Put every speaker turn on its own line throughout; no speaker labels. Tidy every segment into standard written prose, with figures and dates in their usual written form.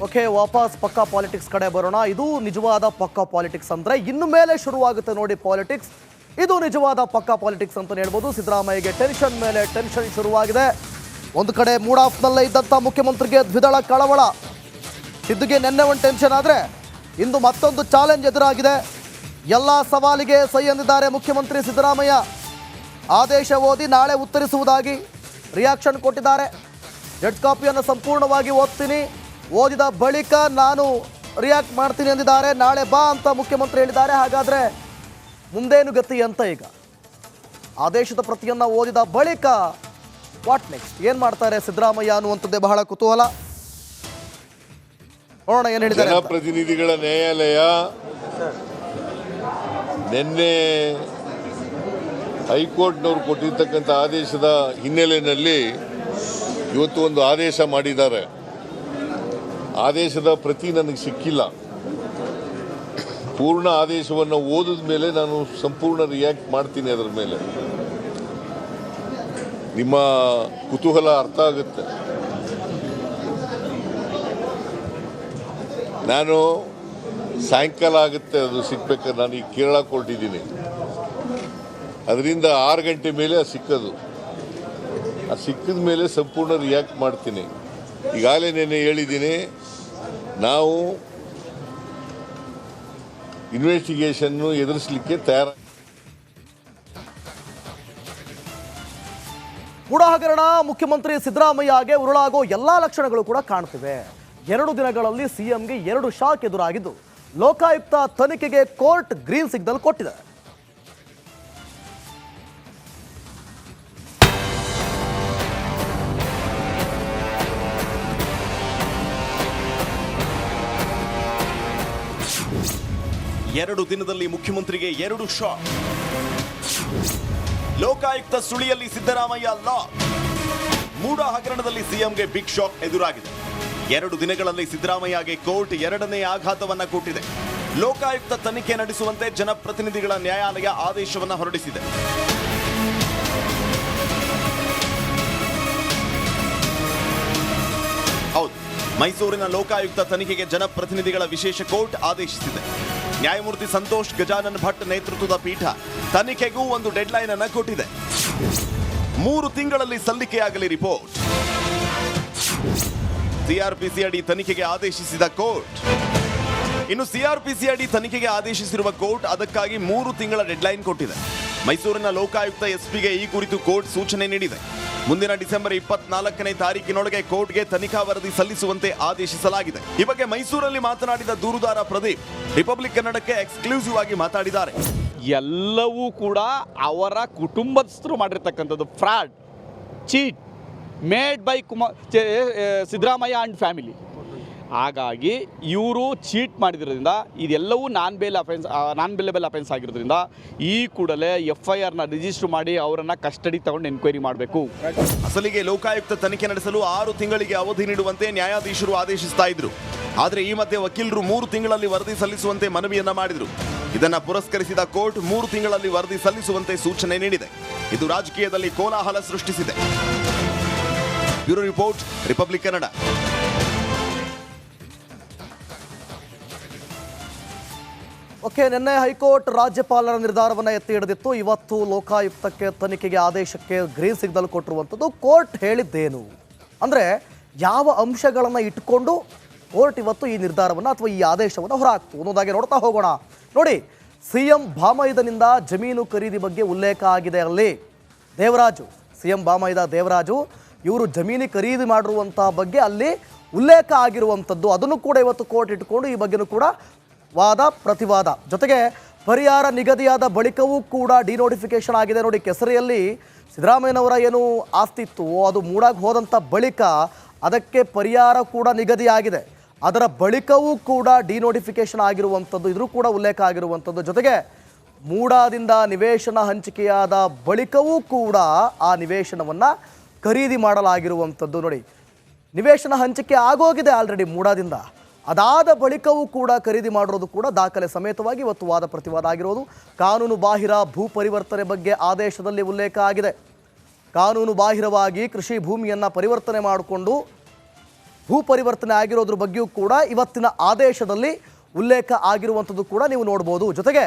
Okay, ವಾಪಸ್ ಪಕ್ಕಾ politics ಕಡೆ ಬರೋಣ. ಇದು ನಿಜವಾದ ಪಕ್ಕಾ ಪಾಲಿಟಿಕ್ಸ್ ಅಂದ್ರೆ ಇನ್ನು ಮೇಲೆ ಶುರುವಾಗುತ್ತೆ ನೋಡಿ ಪಾಲಿಟಿಕ್ಸ್. ಇದು ನಿಜವಾದ ಪಕ್ಕಾ ಪಾಲಿಟಿಕ್ಸ್ ಅಂತ ಹೇಳ್ಬೋದು. ಸಿದ್ದರಾಮಯ್ಯಗೆ ಟೆನ್ಷನ್ ಮೇಲೆ ಟೆನ್ಷನ್ ಶುರುವಾಗಿದೆ. ಒಂದು ಕಡೆ ಮೂಡ್ ಆಫ್ನಲ್ಲೇ ಇದ್ದಂಥ ಮುಖ್ಯಮಂತ್ರಿಗೆ ದ್ವಿದಳ ಕಳವಳ. ಸಿದ್ದುಗೆ ನೆನ್ನೆ ಒಂದು ಟೆನ್ಷನ್ ಆದರೆ ಇಂದು ಮತ್ತೊಂದು ಚಾಲೆಂಜ್ ಎದುರಾಗಿದೆ. ಎಲ್ಲ ಸವಾಲಿಗೆ ಸೈ ಎಂದಿದ್ದಾರೆ ಮುಖ್ಯಮಂತ್ರಿ ಸಿದ್ದರಾಮಯ್ಯ. ಆದೇಶ ಓದಿ ನಾಳೆ ಉತ್ತರಿಸುವುದಾಗಿ ರಿಯಾಕ್ಷನ್ ಕೊಟ್ಟಿದ್ದಾರೆ. ಡೆಡ್ ಕಾಪಿಯನ್ನು ಸಂಪೂರ್ಣವಾಗಿ ಓದ್ತೀನಿ, ಓದಿದ ಬಳಿಕ ನಾನು ರಿಯಾಕ್ಟ್ ಮಾಡ್ತೀನಿ ಎಂದಿದ್ದಾರೆ. ನಾಳೆ ಬಾ ಅಂತ ಮುಖ್ಯಮಂತ್ರಿ ಹೇಳಿದ್ದಾರೆ. ಹಾಗಾದರೆ ಮುಂದೇನು ಗತಿ ಅಂತ ಈಗ ಆದೇಶದ ಪ್ರತಿಯನ್ನು ಓದಿದ ಬಳಿಕ ವಾಟ್ ನೆಕ್ಸ್ಟ್, ಏನು ಮಾಡ್ತಾರೆ ಸಿದ್ದರಾಮಯ್ಯ ಅನ್ನುವಂಥದ್ದೇ ಬಹಳ ಕುತೂಹಲ. ನೋಡೋಣ ಏನು ಹೇಳಿದ್ದಾರೆ.
ಜನಪ್ರತಿನಿಧಿಗಳ ನ್ಯಾಯಾಲಯ ನಿನ್ನೆ ಹೈಕೋರ್ಟ್ನವರು ಕೊಟ್ಟಿರ್ತಕ್ಕಂಥ ಆದೇಶದ ಹಿನ್ನೆಲೆಯಲ್ಲಿ ಇವತ್ತು ಒಂದು ಆದೇಶ ಮಾಡಿದ್ದಾರೆ. ಆದೇಶದ ಪ್ರತಿ ನನಗೆ ಸಿಕ್ಕಿಲ್ಲ. ಪೂರ್ಣ ಆದೇಶವನ್ನು ಓದಿದ ಮೇಲೆ ನಾನು ಸಂಪೂರ್ಣ ರಿಯಾಕ್ಟ್ ಮಾಡ್ತೀನಿ. ಅದರ ಮೇಲೆ ನಿಮ್ಮ ಕುತೂಹಲ ಅರ್ಥ ಆಗುತ್ತೆ. ನಾನು ಸಾಯಂಕಾಲ ಆಗುತ್ತೆ ಅದು ಸಿಗ್ಬೇಕಾದ್ರೆ. ನಾನು ಈಗ ಕೇರಳಕ್ಕೆ ಹೊರಟಿದ್ದೀನಿ. ಅದರಿಂದ 6 ಗಂಟೆ ಮೇಲೆ ಅದು ಸಿಕ್ಕದು. ಅದು ಸಿಕ್ಕಿದ ಮೇಲೆ ಸಂಪೂರ್ಣ ರಿಯಾಕ್ಟ್ ಮಾಡ್ತೀನಿ. ಈಗಾಗಲೇ ನೆನ್ನೆ ಹೇಳಿದ್ದೀನಿ, ನಾವು ಇನ್ವೆಸ್ಟಿಗೇಷನ್ನು ಎದುರಿಸಲಿಕ್ಕೆ ತಯಾರ.
ಕೂಡ ಹಗರಣ ಮುಖ್ಯಮಂತ್ರಿ ಸಿದ್ದರಾಮಯ್ಯಗೆ ಉರುಳಾಗೋ ಎಲ್ಲಾ ಲಕ್ಷಣಗಳು ಕೂಡ ಕಾಣ್ತಿವೆ. 2 ದಿನಗಳಲ್ಲಿ ಸಿಎಂಗೆ 2 ಶಾಕ್ ಎದುರಾಗಿದ್ದು ಲೋಕಾಯುಕ್ತ ತನಿಖೆಗೆ ಕೋರ್ಟ್ ಗ್ರೀನ್ ಸಿಗ್ನಲ್ ಕೊಟ್ಟಿದೆ.
ಎರಡು ದಿನದಲ್ಲಿ ಮುಖ್ಯಮಂತ್ರಿಗೆ 2 ಶಾಕ್. ಲೋಕಾಯುಕ್ತ ಸುಳಿಯಲ್ಲಿ ಸಿದ್ದರಾಮಯ್ಯ ಲಾಕ್. ಮೂಡ ಹಗರಣದಲ್ಲಿ ಸಿಎಂಗೆ ಬಿಗ್ ಶಾಕ್ ಎದುರಾಗಿದೆ. 2 ದಿನಗಳಲ್ಲಿ ಸಿದ್ದರಾಮಯ್ಯಗೆ ಕೋರ್ಟ್ 2ನೇ ಆಘಾತವನ್ನ ಕೊಟ್ಟಿದೆ. ಲೋಕಾಯುಕ್ತ ತನಿಖೆ ನಡೆಸುವಂತೆ ಜನಪ್ರತಿನಿಧಿಗಳ ನ್ಯಾಯಾಲಯ ಆದೇಶವನ್ನ ಹೊರಡಿಸಿದೆ. ಹೌದು, ಮೈಸೂರಿನ ಲೋಕಾಯುಕ್ತ ತನಿಖೆಗೆ ಜನಪ್ರತಿನಿಧಿಗಳ ವಿಶೇಷ ಕೋರ್ಟ್ ಆದೇಶಿಸಿದೆ. ನ್ಯಾಯಮೂರ್ತಿ ಸಂತೋಷ್ ಗಜಾನನ್ ಭಟ್ ನೇತೃತ್ವದ ಪೀಠ ತನಿಖೆಗೂ ಒಂದು ಡೆಡ್ಲೈನ್ ಅನ್ನು ಕೊಟ್ಟಿದೆ. 3 ತಿಂಗಳಲ್ಲಿ ಸಲ್ಲಿಕೆಯಾಗಲಿ ರಿಪೋರ್ಟ್. ಸಿಆರ್ಪಿಸಿ ಅಡಿ ತನಿಖೆಗೆ ಆದೇಶಿಸಿದ ಕೋರ್ಟ್. ಇನ್ನು ಸಿಆರ್ಪಿಸಿ ಅಡಿ ತನಿಖೆಗೆ ಆದೇಶಿಸಿರುವ ಕೋರ್ಟ್ ಅದಕ್ಕಾಗಿ 3 ತಿಂಗಳ ಡೆಡ್ಲೈನ್ ಕೊಟ್ಟಿದೆ. ಮೈಸೂರಿನ ಲೋಕಾಯುಕ್ತ ಎಸ್ಪಿಗೆ ಈ ಕುರಿತು ಕೋರ್ಟ್ ಸೂಚನೆ ನೀಡಿದೆ. ಮುಂದಿನ ಡಿಸೆಂಬರ್ 24ನೇ ತಾರೀಕಿನೊಳಗೆ ಕೋರ್ಟ್ಗೆ ತನಿಖಾ ವರದಿ ಸಲ್ಲಿಸುವಂತೆ ಆದೇಶಿಸಲಾಗಿದೆ. ಈ ಬಗ್ಗೆ ಮೈಸೂರಲ್ಲಿ ಮಾತನಾಡಿದ ದೂರುದಾರ ಪ್ರದೀಪ್ ರಿಪಬ್ಲಿಕ್ ಕನ್ನಡಕ್ಕೆ ಎಕ್ಸ್ಕ್ಲೂಸಿವ್ ಆಗಿ ಮಾತಾಡಿದ್ದಾರೆ.
ಎಲ್ಲವೂ ಕೂಡ ಅವರ ಕುಟುಂಬಸ್ಥರು ಮಾಡಿರ್ತಕ್ಕಂಥದ್ದು fraud, cheat made by Siddaramaiah and family. ಹಾಗಾಗಿ ಇವರು ಚೀಟ್ ಮಾಡಿದ್ರಿಂದ ಇದೆಲ್ಲವೂ ನಾನ್ ಬೇಲೆಬಲ್ ಅಫೆನ್ಸ್ ಆಗಿರೋದ್ರಿಂದ ಈ ಕೂಡಲೇ FIR ರಿಜಿಸ್ಟರ್ ಮಾಡಿ ಅವರನ್ನು ಕಸ್ಟಡಿ ತಗೊಂಡು ಎನ್ಕ್ವೈರಿ ಮಾಡಬೇಕು.
ಅಸಲಿಗೆ ಲೋಕಾಯುಕ್ತ ತನಿಖೆ ನಡೆಸಲು 6 ತಿಂಗಳಿಗೆ ಅವಧಿ ನೀಡುವಂತೆ ನ್ಯಾಯಾಧೀಶರು ಆದೇಶಿಸ್ತಾ ಇದ್ರು. ಆದರೆ ಈ ಮಧ್ಯೆ ವಕೀಲರು 3 ತಿಂಗಳಲ್ಲಿ ವರದಿ ಸಲ್ಲಿಸುವಂತೆ ಮನವಿಯನ್ನ ಮಾಡಿದ್ರು. ಇದನ್ನ ಪುರಸ್ಕರಿಸಿದ ಕೋರ್ಟ್ 3 ತಿಂಗಳಲ್ಲಿ ವರದಿ ಸಲ್ಲಿಸುವಂತೆ ಸೂಚನೆ ನೀಡಿದೆ. ಇದು ರಾಜಕೀಯದಲ್ಲಿ ಕೋಲಾಹಲ ಸೃಷ್ಟಿಸಿದೆ. Bureau report, republic Kannada.
Okay, ನಿನ್ನೆ ಹೈಕೋರ್ಟ್ ರಾಜ್ಯಪಾಲರ ನಿರ್ಧಾರವನ್ನು ಎತ್ತಿ ಹಿಡಿದಿತ್ತು. ಇವತ್ತು ಲೋಕಾಯುಕ್ತಕ್ಕೆ ತನಿಖೆಗೆ ಆದೇಶಕ್ಕೆ ಗ್ರೀನ್ ಸಿಗ್ನಲ್ ಕೊಟ್ಟಿರುವಂಥದ್ದು. ಕೋರ್ಟ್ ಹೇಳಿದ್ದೇನು ಅಂದರೆ ಯಾವ ಅಂಶಗಳನ್ನು ಇಟ್ಕೊಂಡು ಕೋರ್ಟ್ ಇವತ್ತು ಈ ನಿರ್ಧಾರವನ್ನು ಅಥವಾ ಈ ಆದೇಶವನ್ನು ಹೊರಹಾಕ್ತು ಅನ್ನೋದಾಗಿ ನೋಡ್ತಾ ಹೋಗೋಣ. ನೋಡಿ, CM ಬಾಮೈದನಿಂದ ಜಮೀನು ಖರೀದಿ ಬಗ್ಗೆ ಉಲ್ಲೇಖ ಆಗಿದೆ. ಅಲ್ಲಿ ದೇವರಾಜು, CM ಬಾಮೈದ ದೇವರಾಜು ಇವರು ಜಮೀನು ಖರೀದಿ ಮಾಡಿರುವಂತಹ ಬಗ್ಗೆ ಅಲ್ಲಿ ಉಲ್ಲೇಖ ಆಗಿರುವಂಥದ್ದು. ಅದನ್ನು ಕೂಡ ಇವತ್ತು ಕೋರ್ಟ್ ಇಟ್ಕೊಂಡು ಈ ಬಗ್ಗೆನೂ ಕೂಡ ವಾದ ಪ್ರತಿವಾದ, ಜೊತೆಗೆ ಪರಿಹಾರ ನಿಗದಿಯಾದ ಬಳಿಕವೂ ಕೂಡ ಡಿನೋಟಿಫಿಕೇಶನ್ ಆಗಿದೆ. ನೋಡಿ, ಕೆಸರಿಯಲ್ಲಿ ಸಿದ್ದರಾಮಯ್ಯನವರ ಏನು ಆಸ್ತಿ ಇತ್ತು ಅದು ಮೂಡಾಗಿ ಹೋದಂಥ ಬಳಿಕ ಅದಕ್ಕೆ ಪರಿಹಾರ ಕೂಡ ನಿಗದಿಯಾಗಿದೆ. ಅದರ ಬಳಿಕವೂ ಕೂಡ ಡಿನೋಟಿಫಿಕೇಶನ್ ಆಗಿರುವಂಥದ್ದು, ಇದ್ರೂ ಕೂಡ ಉಲ್ಲೇಖ ಆಗಿರುವಂಥದ್ದು. ಜೊತೆಗೆ ಮೂಡಾದಿಂದ ನಿವೇಶನ ಹಂಚಿಕೆಯಾದ ಬಳಿಕವೂ ಕೂಡ ಆ ನಿವೇಶನವನ್ನು ಖರೀದಿ ಮಾಡಲಾಗಿರುವಂಥದ್ದು. ನೋಡಿ, ನಿವೇಶನ ಹಂಚಿಕೆ ಆಗೋಗಿದೆ ಆಲ್ರೆಡಿ ಮೂಡಾದಿಂದ. ಅದಾದ ಬಳಿಕವೂ ಕೂಡ ಖರೀದಿ ಮಾಡಿರೋದು ಕೂಡ ದಾಖಲೆ ಸಮೇತವಾಗಿ ಇವತ್ತು ವಾದ ಪ್ರತಿವಾದ ಆಗಿರೋದು. ಕಾನೂನು ಬಾಹಿರ ಭೂ ಪರಿವರ್ತನೆ ಬಗ್ಗೆ ಆದೇಶದಲ್ಲಿ ಉಲ್ಲೇಖ ಆಗಿದೆ. ಕಾನೂನು ಬಾಹಿರವಾಗಿ ಕೃಷಿ ಭೂಮಿಯನ್ನು ಪರಿವರ್ತನೆ ಮಾಡಿಕೊಂಡು ಭೂ ಪರಿವರ್ತನೆ ಆಗಿರೋದ್ರ ಬಗ್ಗೆಯೂ ಕೂಡ ಇವತ್ತಿನ ಆದೇಶದಲ್ಲಿ ಉಲ್ಲೇಖ ಆಗಿರುವಂಥದ್ದು ಕೂಡ ನೀವು ನೋಡ್ಬೋದು. ಜೊತೆಗೆ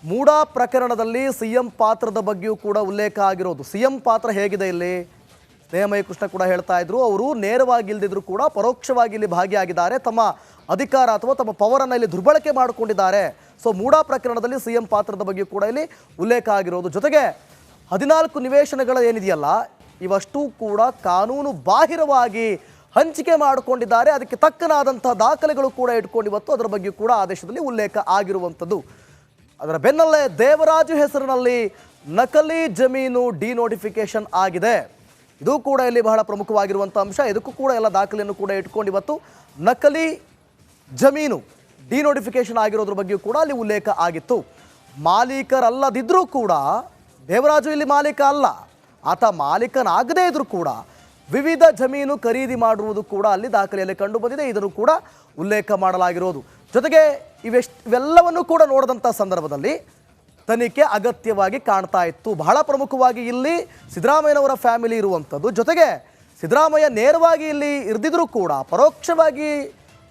ಮೂಡಾ ಪ್ರಕರಣದಲ್ಲಿ ಸಿಎಂ ಪಾತ್ರದ ಬಗ್ಗೆಯೂ ಕೂಡ ಉಲ್ಲೇಖ ಆಗಿರೋದು. ಸಿಎಂ ಪಾತ್ರ ಹೇಗಿದೆ ಇಲ್ಲಿ? ಸ್ನೇಹಮಯಿ ಕೃಷ್ಣ ಕೂಡ ಹೇಳ್ತಾ ಇದ್ರು, ಅವರು ನೇರವಾಗಿ ಇಲ್ದಿದ್ರು ಕೂಡ ಪರೋಕ್ಷವಾಗಿ ಇಲ್ಲಿ ಭಾಗಿಯಾಗಿದ್ದಾರೆ, ತಮ್ಮ ಅಧಿಕಾರ ಅಥವಾ ತಮ್ಮ ಪವರನ್ನು ಇಲ್ಲಿ ದುರ್ಬಳಕೆ ಮಾಡಿಕೊಂಡಿದ್ದಾರೆ. ಸೊ ಮೂಡಾ ಪ್ರಕರಣದಲ್ಲಿ ಸಿಎಂ ಪಾತ್ರದ ಬಗ್ಗೆ ಕೂಡ ಇಲ್ಲಿ ಉಲ್ಲೇಖ ಆಗಿರೋದು. ಜೊತೆಗೆ 14 ನಿವೇಶನಗಳ ಏನಿದೆಯಲ್ಲ, ಇವಷ್ಟೂ ಕೂಡ ಕಾನೂನು ಬಾಹಿರವಾಗಿ ಹಂಚಿಕೆ ಮಾಡಿಕೊಂಡಿದ್ದಾರೆ. ಅದಕ್ಕೆ ತಕ್ಕನಾದಂಥ ದಾಖಲೆಗಳು ಕೂಡ ಇಟ್ಕೊಂಡು ಇವತ್ತು ಅದರ ಬಗ್ಗೆ ಕೂಡ ಆದೇಶದಲ್ಲಿ ಉಲ್ಲೇಖ ಆಗಿರುವಂಥದ್ದು. ಅದರ ಬೆನ್ನಲ್ಲೇ ದೇವರಾಜು ಹೆಸರಿನಲ್ಲಿ ನಕಲಿ ಜಮೀನು ಡಿನೋಟಿಫಿಕೇಶನ್ ಆಗಿದೆ. ಇದು ಕೂಡ ಇಲ್ಲಿ ಬಹಳ ಪ್ರಮುಖವಾಗಿರುವಂಥ ಅಂಶ. ಇದಕ್ಕೂ ಕೂಡ ಎಲ್ಲ ದಾಖಲೆಯನ್ನು ಕೂಡ ಇಟ್ಕೊಂಡು ಇವತ್ತು ನಕಲಿ ಜಮೀನು ಡಿನೋಟಿಫಿಕೇಶನ್ ಆಗಿರೋದ್ರ ಬಗ್ಗೆಯೂ ಕೂಡ ಅಲ್ಲಿ ಉಲ್ಲೇಖ ಆಗಿತ್ತು. ಮಾಲೀಕರಲ್ಲದಿದ್ದರೂ ಕೂಡ ದೇವರಾಜು ಇಲ್ಲಿ ಮಾಲೀಕ ಅಲ್ಲ, ಆತ ಮಾಲೀಕನಾಗದೇ ಇದ್ರೂ ಕೂಡ ವಿವಿಧ ಜಮೀನು ಖರೀದಿ ಮಾಡುವುದು ಕೂಡ ಅಲ್ಲಿ ದಾಖಲೆಯಲ್ಲಿ ಕಂಡು ಬಂದಿದೆ. ಇದನ್ನು ಕೂಡ ಉಲ್ಲೇಖ ಮಾಡಲಾಗಿರೋದು. ಜೊತೆಗೆ ಇವೆಲ್ಲವನ್ನು ಕೂಡ ನೋಡಿದಂಥ ಸಂದರ್ಭದಲ್ಲಿ ತನಿಖೆ ಅಗತ್ಯವಾಗಿ ಕಾಣ್ತಾ ಇತ್ತು. ಬಹಳ ಪ್ರಮುಖವಾಗಿ ಇಲ್ಲಿ ಸಿದ್ದರಾಮಯ್ಯನವರ ಫ್ಯಾಮಿಲಿ ಇರುವಂಥದ್ದು. ಜೊತೆಗೆ ಸಿದ್ದರಾಮಯ್ಯ ನೇರವಾಗಿ ಇಲ್ಲಿ ಇರ್ದಿದ್ರೂ ಕೂಡ ಪರೋಕ್ಷವಾಗಿ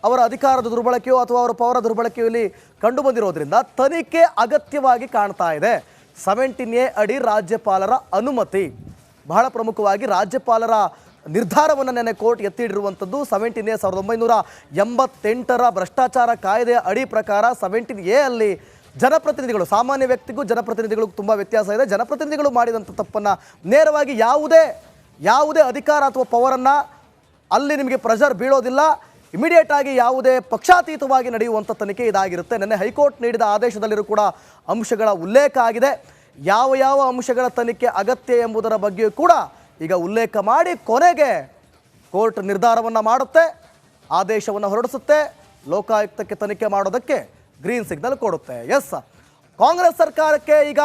ಅವರ ಅಧಿಕಾರದ ದುರ್ಬಳಕೆಯೋ ಅಥವಾ ಅವರ ಪವರ ದುರ್ಬಳಕೆಯೋ ಇಲ್ಲಿ ಕಂಡು ಬಂದಿರೋದ್ರಿಂದ ತನಿಖೆ ಅಗತ್ಯವಾಗಿ ಕಾಣ್ತಾ ಇದೆ. 17A ಅಡಿ ರಾಜ್ಯಪಾಲರ ಅನುಮತಿ, ಬಹಳ ಪ್ರಮುಖವಾಗಿ ರಾಜ್ಯಪಾಲರ ನಿರ್ಧಾರವನ್ನು ನೆನ್ನೆ ಕೋರ್ಟ್ ಎತ್ತಿಡಿರುವಂಥದ್ದು. 17A 1988ರ ಭ್ರಷ್ಟಾಚಾರ ಕಾಯ್ದೆಯ ಅಡಿ ಪ್ರಕಾರ 17A ಅಲ್ಲಿ ಜನಪ್ರತಿನಿಧಿಗಳು, ಸಾಮಾನ್ಯ ವ್ಯಕ್ತಿಗೂ ಜನಪ್ರತಿನಿಧಿಗಳಿಗೂ ತುಂಬ ವ್ಯತ್ಯಾಸ ಇದೆ. ಜನಪ್ರತಿನಿಧಿಗಳು ಮಾಡಿದಂಥ ತಪ್ಪನ್ನು ನೇರವಾಗಿ ಯಾವುದೇ ಅಧಿಕಾರ ಅಥವಾ ಪವರನ್ನು ಅಲ್ಲಿ ನಿಮಗೆ ಪ್ರೆಷರ್ ಬೀಳೋದಿಲ್ಲ. ಇಮಿಡಿಯೇಟ್ ಆಗಿ ಯಾವುದೇ ಪಕ್ಷಾತೀತವಾಗಿ ನಡೆಯುವಂಥ ತನಿಖೆ ಇದಾಗಿರುತ್ತೆ. ನಿನ್ನೆ ಹೈಕೋರ್ಟ್ ನೀಡಿದ ಆದೇಶದಲ್ಲಿಯೂ ಕೂಡ ಅಂಶಗಳ ಉಲ್ಲೇಖ ಆಗಿದೆ. ಯಾವ ಅಂಶಗಳ ತನಿಖೆ ಅಗತ್ಯ ಎಂಬುದರ ಬಗ್ಗೆಯೂ ಕೂಡ ಈಗ ಉಲ್ಲೇಖ ಮಾಡಿ ಕೊನೆಗೆ ಕೋರ್ಟ್ ನಿರ್ಧಾರವನ್ನು ಮಾಡುತ್ತೆ, ಆದೇಶವನ್ನು ಹೊರಡಿಸುತ್ತೆ, ಲೋಕಾಯುಕ್ತಕ್ಕೆ ತನಿಖೆ ಮಾಡೋದಕ್ಕೆ ಗ್ರೀನ್ ಸಿಗ್ನಲ್ ಕೊಡುತ್ತೆ. ಎಸ್, ಕಾಂಗ್ರೆಸ್ ಸರ್ಕಾರಕ್ಕೆ ಈಗ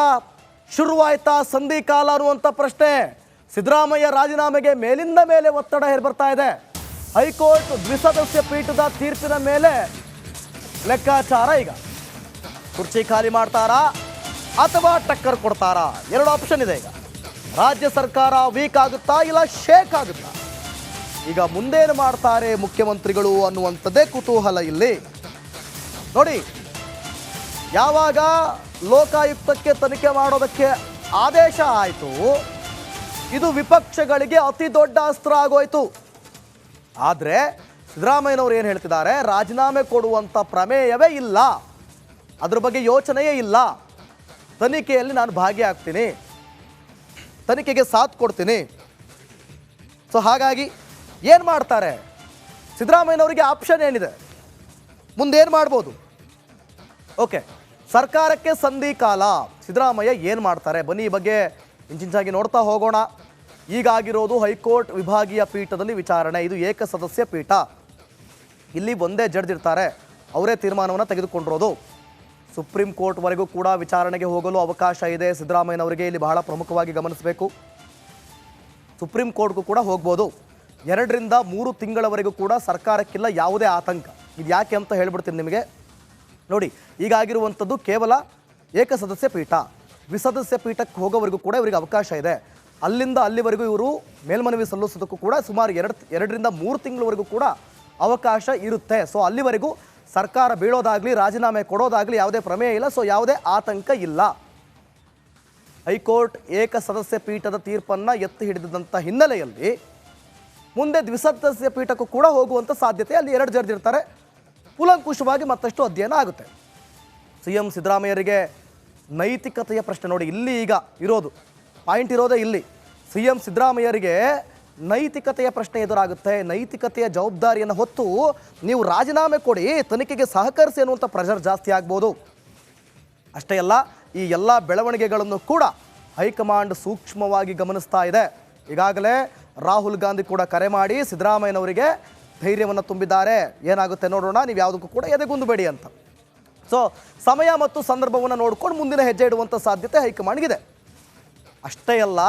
ಶುರುವಾಯ್ತಾ ಸಂಧಿಕಾಲ ಅನ್ನುವಂಥ ಪ್ರಶ್ನೆ. ಸಿದ್ದರಾಮಯ್ಯ ರಾಜೀನಾಮೆಗೆ ಮೇಲಿಂದ ಮೇಲೆ ಒತ್ತಡ ಹೇರ್ಬರ್ತಾ ಇದೆ. ಹೈಕೋರ್ಟ್ ದ್ವಿಸದಸ್ಯ ಪೀಠದ ತೀರ್ಪಿನ ಮೇಲೆ ಲೆಕ್ಕಾಚಾರ. ಈಗ ಕುರ್ಚಿ ಖಾಲಿ ಮಾಡ್ತಾರಾ ಅಥವಾ ಟಕ್ಕರ್ ಕೊಡ್ತಾರಾ? 2 ಆಪ್ಷನ್ ಇದೆ. ಈಗ ರಾಜ್ಯ ಸರ್ಕಾರ ವೀಕ್ ಆಗುತ್ತಾ ಇಲ್ಲ ಶೇಕ್ ಆಗುತ್ತಾ? ಈಗ ಮುಂದೇನು ಮಾಡ್ತಾರೆ ಮುಖ್ಯಮಂತ್ರಿಗಳು ಅನ್ನುವಂಥದ್ದೇ ಕುತೂಹಲ ಇಲ್ಲಿ. ನೋಡಿ, ಯಾವಾಗ ಲೋಕಾಯುಕ್ತಕ್ಕೆ ತನಿಖೆ ಮಾಡೋದಕ್ಕೆ ಆದೇಶ ಆಯಿತು, ಇದು ವಿಪಕ್ಷಗಳಿಗೆ ಅತಿ ದೊಡ್ಡ ಅಸ್ತ್ರ ಆಗೋಯ್ತು. ಆದರೆ ಸಿದ್ದರಾಮಯ್ಯನವರು ಏನು ಹೇಳ್ತಿದ್ದಾರೆ, ರಾಜೀನಾಮೆ ಕೊಡುವಂಥ ಪ್ರಮೇಯವೇ ಇಲ್ಲ, ಅದ್ರ ಬಗ್ಗೆ ಯೋಚನೆಯೇ ಇಲ್ಲ, ತನಿಖೆಯಲ್ಲಿ ನಾನು ಭಾಗಿಯಾಗ್ತೀನಿ, ತನಿಖೆಗೆ ಸಾಥ್ ಕೊಡ್ತೀನಿ. ಸೊ ಹಾಗಾಗಿ ಏನು ಮಾಡ್ತಾರೆ ಸಿದ್ದರಾಮಯ್ಯನವರಿಗೆ? ಆಪ್ಷನ್ ಏನಿದೆ, ಮುಂದೇನು ಮಾಡ್ಬೋದು? ಓಕೆ, ಸರ್ಕಾರಕ್ಕೆ ಸಂಧಿ ಕಾಲ. ಸಿದ್ದರಾಮಯ್ಯ ಏನು ಮಾಡ್ತಾರೆ ಬನ್ನಿ, ಈ ಬಗ್ಗೆ ಇಂಚಿಂಚಾಗಿ ನೋಡ್ತಾ ಹೋಗೋಣ. ಈಗಾಗಿರೋದು ಹೈಕೋರ್ಟ್ ವಿಭಾಗೀಯ ಪೀಠದಲ್ಲಿ ವಿಚಾರಣೆ. ಇದು ಏಕಸದಸ್ಯ ಪೀಠ. ಇಲ್ಲಿ ಒಂದೇ ಜಡ್ಜ್ ಇರ್ತಾರೆ, ಅವರೇ ತೀರ್ಮಾನವನ್ನು ತೆಗೆದುಕೊಂಡಿರೋದು. ಸುಪ್ರೀಂ ಕೋರ್ಟ್ವರೆಗೂ ಕೂಡ ವಿಚಾರಣೆಗೆ ಹೋಗಲು ಅವಕಾಶ ಇದೆ ಸಿದ್ದರಾಮಯ್ಯನವರಿಗೆ. ಇಲ್ಲಿ ಬಹಳ ಪ್ರಮುಖವಾಗಿ ಗಮನಿಸಬೇಕು, ಸುಪ್ರೀಂ ಕೋರ್ಟ್ಗೂ ಕೂಡ ಹೋಗ್ಬೋದು. 2 ರಿಂದ 3 ತಿಂಗಳವರೆಗೂ ಕೂಡ ಸರ್ಕಾರಕ್ಕಿಲ್ಲ ಯಾವುದೇ ಆತಂಕ. ಇದು ಯಾಕೆ ಅಂತ ಹೇಳ್ಬಿಡ್ತೀನಿ ನಿಮಗೆ. ನೋಡಿ, ಈಗಾಗಿರುವಂಥದ್ದು ಕೇವಲ ಏಕಸದಸ್ಯ ಪೀಠ. ದ್ವಿಸದಸ್ಯ ಪೀಠಕ್ಕೆ ಹೋಗೋವರೆಗೂ ಕೂಡ ಇವರಿಗೆ ಅವಕಾಶ ಇದೆ. ಅಲ್ಲಿಂದ ಅಲ್ಲಿವರೆಗೂ ಇವರು ಮೇಲ್ಮನವಿ ಸಲ್ಲಿಸೋದಕ್ಕೂ ಕೂಡ ಸುಮಾರು 2 ರಿಂದ 3 ತಿಂಗಳವರೆಗೂ ಕೂಡ ಅವಕಾಶ ಇರುತ್ತೆ. ಸೊ ಅಲ್ಲಿವರೆಗೂ ಸರ್ಕಾರ ಬೀಳೋದಾಗಲಿ ರಾಜೀನಾಮೆ ಕೊಡೋದಾಗಲಿ ಯಾವುದೇ ಪ್ರಮೇಯ ಇಲ್ಲ. ಸೊ ಯಾವುದೇ ಆತಂಕ ಇಲ್ಲ. ಹೈಕೋರ್ಟ್ ಏಕಸದಸ್ಯ ಪೀಠದ ತೀರ್ಪನ್ನು ಎತ್ತಿ ಹಿಡಿದಂಥ ಹಿನ್ನೆಲೆಯಲ್ಲಿ ಮುಂದೆ ದ್ವಿಸದಸ್ಯ ಪೀಠಕ್ಕೂ ಕೂಡ ಹೋಗುವಂಥ ಸಾಧ್ಯತೆ. ಅಲ್ಲಿ 2 ಜಡ್ಜ್ ಇರ್ತಾರೆ. ಕೂಲಂಕುಷವಾಗಿ ಮತ್ತಷ್ಟು ಅಧ್ಯಯನ ಆಗುತ್ತೆ. CM ಸಿದ್ದರಾಮಯ್ಯರಿಗೆ ನೈತಿಕತೆಯ ಪ್ರಶ್ನೆ. ನೋಡಿ, ಇಲ್ಲಿ ಈಗ ಇರೋದು ಪಾಯಿಂಟ್ ಇರೋದೇ ಇಲ್ಲಿ. CM ಸಿದ್ದರಾಮಯ್ಯರಿಗೆ ನೈತಿಕತೆಯ ಪ್ರಶ್ನೆ ಎದುರಾಗುತ್ತೆ. ನೈತಿಕತೆಯ ಜವಾಬ್ದಾರಿಯನ್ನು ಹೊತ್ತು ನೀವು ರಾಜೀನಾಮೆ ಕೊಡಿ, ತನಿಖೆಗೆ ಸಹಕರಿಸಿ ಅನ್ನುವಂಥ ಪ್ರೆಷರ್ ಜಾಸ್ತಿ ಆಗ್ಬೋದು. ಅಷ್ಟೇ ಅಲ್ಲ, ಈ ಎಲ್ಲ ಬೆಳವಣಿಗೆಗಳನ್ನು ಕೂಡ ಹೈಕಮಾಂಡ್ ಸೂಕ್ಷ್ಮವಾಗಿ ಗಮನಿಸ್ತಾ ಇದೆ. ಈಗಾಗಲೇ ರಾಹುಲ್ ಗಾಂಧಿ ಕೂಡ ಕರೆ ಮಾಡಿ ಸಿದ್ದರಾಮಯ್ಯನವರಿಗೆ ಧೈರ್ಯವನ್ನು ತುಂಬಿದ್ದಾರೆ. ಏನಾಗುತ್ತೆ ನೋಡೋಣ, ನೀವು ಯಾವುದಕ್ಕೂ ಕೂಡ ಎದೆಗುಂದಬೇಡಿ ಅಂತ. ಸೊ ಸಮಯ ಮತ್ತು ಸಂದರ್ಭವನ್ನು ನೋಡ್ಕೊಂಡು ಮುಂದಿನ ಹೆಜ್ಜೆ ಇಡುವಂಥ ಸಾಧ್ಯತೆ ಹೈಕಮಾಂಡ್ಗಿದೆ. ಅಷ್ಟೇ ಅಲ್ಲ,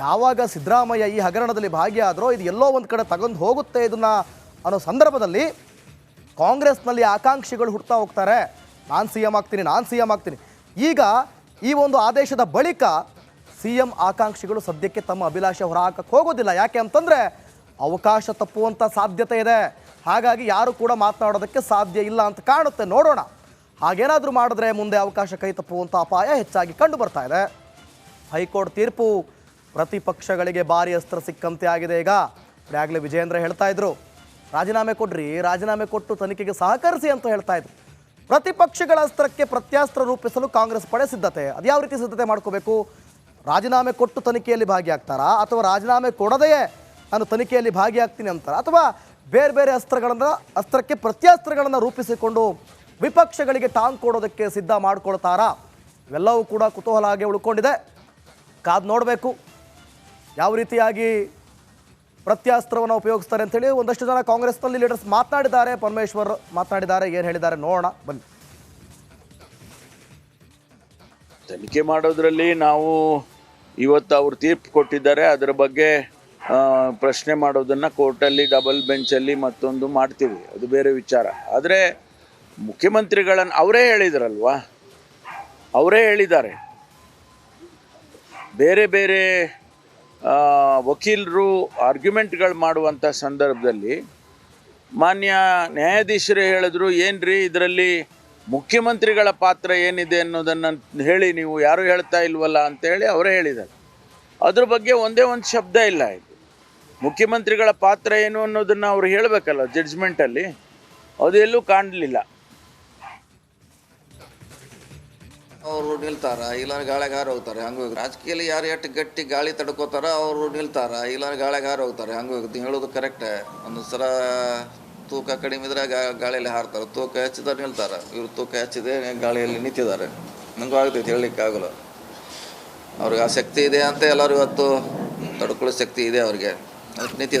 ಯಾವಾಗ ಸಿದ್ದರಾಮಯ್ಯ ಈ ಹಗರಣದಲ್ಲಿ ಭಾಗಿಯಾದರೋ ಇದು ಎಲ್ಲೋ ಒಂದು ಕಡೆ ತಗೊಂಡು ಹೋಗುತ್ತೆ ಇದನ್ನು ಅನ್ನೋ ಸಂದರ್ಭದಲ್ಲಿ ಕಾಂಗ್ರೆಸ್ನಲ್ಲಿ ಆಕಾಂಕ್ಷಿಗಳು ಹುಡ್ತಾ ಹೋಗ್ತಾರೆ. ನಾನು ಸಿ ಎಂ ಆಗ್ತೀನಿ. ಈಗ ಈ ಒಂದು ಆದೇಶದ ಬಳಿಕ CM ಆಕಾಂಕ್ಷಿಗಳು ಸದ್ಯಕ್ಕೆ ತಮ್ಮ ಅಭಿಲಾಷೆ ಹೊರಹಾಕಕ್ಕೆ ಹೋಗೋದಿಲ್ಲ. ಯಾಕೆ ಅಂತಂದರೆ ಅವಕಾಶ ತಪ್ಪುವಂಥ ಸಾಧ್ಯತೆ ಇದೆ. ಹಾಗಾಗಿ ಯಾರು ಕೂಡ ಮಾತನಾಡೋದಕ್ಕೆ ಸಾಧ್ಯ ಇಲ್ಲ ಅಂತ ಕಾಣುತ್ತೆ. ನೋಡೋಣ, ಹಾಗೇನಾದರೂ ಮಾಡಿದ್ರೆ ಮುಂದೆ ಅವಕಾಶ ಕೈ ತಪ್ಪುವಂಥ ಅಪಾಯ ಹೆಚ್ಚಾಗಿ ಕಂಡು ಬರ್ತಾ ಇದೆ. ಹೈಕೋರ್ಟ್ ತೀರ್ಪು ಪ್ರತಿಪಕ್ಷಗಳಿಗೆ ಭಾರಿ ಅಸ್ತ್ರ ಸಿಕ್ಕಂತೆ ಆಗಿದೆ. ಈಗ ಈಗಾಗಲೇ ವಿಜಯೇಂದ್ರ ಹೇಳ್ತಾ ಇದ್ರು, ರಾಜೀನಾಮೆ ಕೊಡ್ರಿ, ರಾಜೀನಾಮೆ ಕೊಟ್ಟು ತನಿಖೆಗೆ ಸಹಕರಿಸಿ ಅಂತ ಹೇಳ್ತಾ ಇದ್ರು. ಪ್ರತಿಪಕ್ಷಗಳ ಅಸ್ತ್ರಕ್ಕೆ ಪ್ರತ್ಯಾಸ್ತ್ರ ರೂಪಿಸಲು ಕಾಂಗ್ರೆಸ್ ಪಡೆ ಸಿದ್ಧತೆ. ಅದು ಯಾವ ರೀತಿ ಸಿದ್ಧತೆ ಮಾಡ್ಕೋಬೇಕು? ರಾಜೀನಾಮೆ ಕೊಟ್ಟು ತನಿಖೆಯಲ್ಲಿ ಭಾಗಿಯಾಗ್ತಾರಾ, ಅಥವಾ ರಾಜೀನಾಮೆ ಕೊಡದೆಯೇ ನಾನು ತನಿಖೆಯಲ್ಲಿ ಭಾಗಿಯಾಗ್ತೀನಿ ಅಂತಾರ, ಅಥವಾ ಬೇರೆ ಬೇರೆ ಅಸ್ತ್ರಕ್ಕೆ ಪ್ರತ್ಯಾಸ್ತ್ರಗಳನ್ನು ರೂಪಿಸಿಕೊಂಡು ವಿಪಕ್ಷಗಳಿಗೆ ಟಾಂಗ್ ಕೊಡೋದಕ್ಕೆ ಸಿದ್ಧ ಮಾಡ್ಕೊಳ್ತಾರಾ? ಇವೆಲ್ಲವೂ ಕೂಡ ಕುತೂಹಲ ಆಗಿ ಉಳ್ಕೊಂಡಿದೆ. ಕಾದು ನೋಡಬೇಕು ಯಾವ ರೀತಿಯಾಗಿ ಪ್ರತ್ಯಾಸ್ತ್ರವನ್ನು ಉಪಯೋಗಿಸ್ತಾರೆ ಅಂತೇಳಿ. ಒಂದಷ್ಟು ಜನ ಕಾಂಗ್ರೆಸ್ನಲ್ಲಿ ಲೀಡರ್ಸ್ ಮಾತನಾಡಿದ್ದಾರೆ, ಪರಮೇಶ್ವರ್ ಮಾತನಾಡಿದ್ದಾರೆ, ಏನು ಹೇಳಿದ್ದಾರೆ ನೋಡೋಣ ಬನ್ನಿ.
ತನಿಖೆ ಮಾಡೋದ್ರಲ್ಲಿ ನಾವು ಇವತ್ತು ಅವರು ತೀರ್ಪು ಕೊಟ್ಟಿದ್ದಾರೆ, ಅದರ ಬಗ್ಗೆ ಪ್ರಶ್ನೆ ಮಾಡೋದನ್ನು ಕೋರ್ಟಲ್ಲಿ ಡಬಲ್ ಬೆಂಚಲ್ಲಿ ಮತ್ತೊಂದು ಮಾಡ್ತೀವಿ, ಅದು ಬೇರೆ ವಿಚಾರ. ಆದರೆ ಮುಖ್ಯಮಂತ್ರಿಗಳನ್ನು ಅವರೇ ಹೇಳಿದ್ರಲ್ವಾ, ಅವರೇ ಹೇಳಿದ್ದಾರೆ ಬೇರೆ ಬೇರೆ ವಕೀಲರು ಆರ್ಗ್ಯುಮೆಂಟ್ಗಳು ಮಾಡುವಂಥ ಸಂದರ್ಭದಲ್ಲಿ ಮಾನ್ಯ ನ್ಯಾಯಾಧೀಶರೇ ಹೇಳಿದ್ರು, ಏನ್ರಿ ಇದರಲ್ಲಿ ಮುಖ್ಯಮಂತ್ರಿಗಳ ಪಾತ್ರ ಏನಿದೆ ಅನ್ನೋದನ್ನು ಹೇಳಿ, ನೀವು ಯಾರೂ ಹೇಳ್ತಾ ಇಲ್ವಲ್ಲ ಅಂತೇಳಿ ಅವರೇ ಹೇಳಿದ್ದಾರೆ. ಅದ್ರ ಬಗ್ಗೆ ಒಂದೇ ಒಂದು ಶಬ್ದ ಇಲ್ಲ. ಇದು ಮುಖ್ಯಮಂತ್ರಿಗಳ ಪಾತ್ರ ಏನು ಅನ್ನೋದನ್ನು ಅವ್ರು ಹೇಳಬೇಕಲ್ಲ ಜಡ್ಜ್ಮೆಂಟಲ್ಲಿ, ಅದು ಎಲ್ಲೂ ಕಾಣಲಿಲ್ಲ.
ಅವರು ನಿಲ್ತಾರ, ಇಲ್ಲ ಗಾಳಿಗೆ ಹಾರಿ ಹೋಗ್ತಾರೆ. ಹಂಗೆ ರಾಜಕೀಯದಲ್ಲಿ ಯಾರು ಎಷ್ಟು ಗಟ್ಟಿ ಗಾಳಿ ತಡ್ಕೋತಾರ ಅವರು ನಿಲ್ತಾರ, ಇಲ್ಲ ಗಾಳಿಗೆ ಹಾರಿ ಹೋಗ್ತಾರೆ. ಹಂಗೆ ಹೇಳೋದು ಕರೆಕ್ಟೇ. ಒಂದು ಸಲ ತೂಕ ಕಡಿಮೆ ಇದ್ರೆ ಗಾಳಿಯಲ್ಲಿ ಹಾರ್ತಾರೆ, ತೂಕ ಹೆಚ್ಚಿದ್ರೆ ನಿಲ್ತಾರೆ. ಇವರು ತೂಕ ಹೆಚ್ಚಿದೆ, ಗಾಳಿಯಲ್ಲಿ ನಿಂತಿದ್ದಾರೆ. ನನಗೂ ಆಗ್ತೈತೆ, ಹೇಳಲಿಕ್ಕೆ ಆಗೋಲ್ಲ. ಅವ್ರಿಗೆ ಆ ಶಕ್ತಿ ಇದೆ ಅಂತ ಎಲ್ಲರೂ ಇವತ್ತು ತಡ್ಕೊಳ್ಳೋ ಶಕ್ತಿ ಇದೆ ಅವ್ರಿಗೆ, ಅದಕ್ಕೆ ನಿಂತಿದ್ದಾರೆ.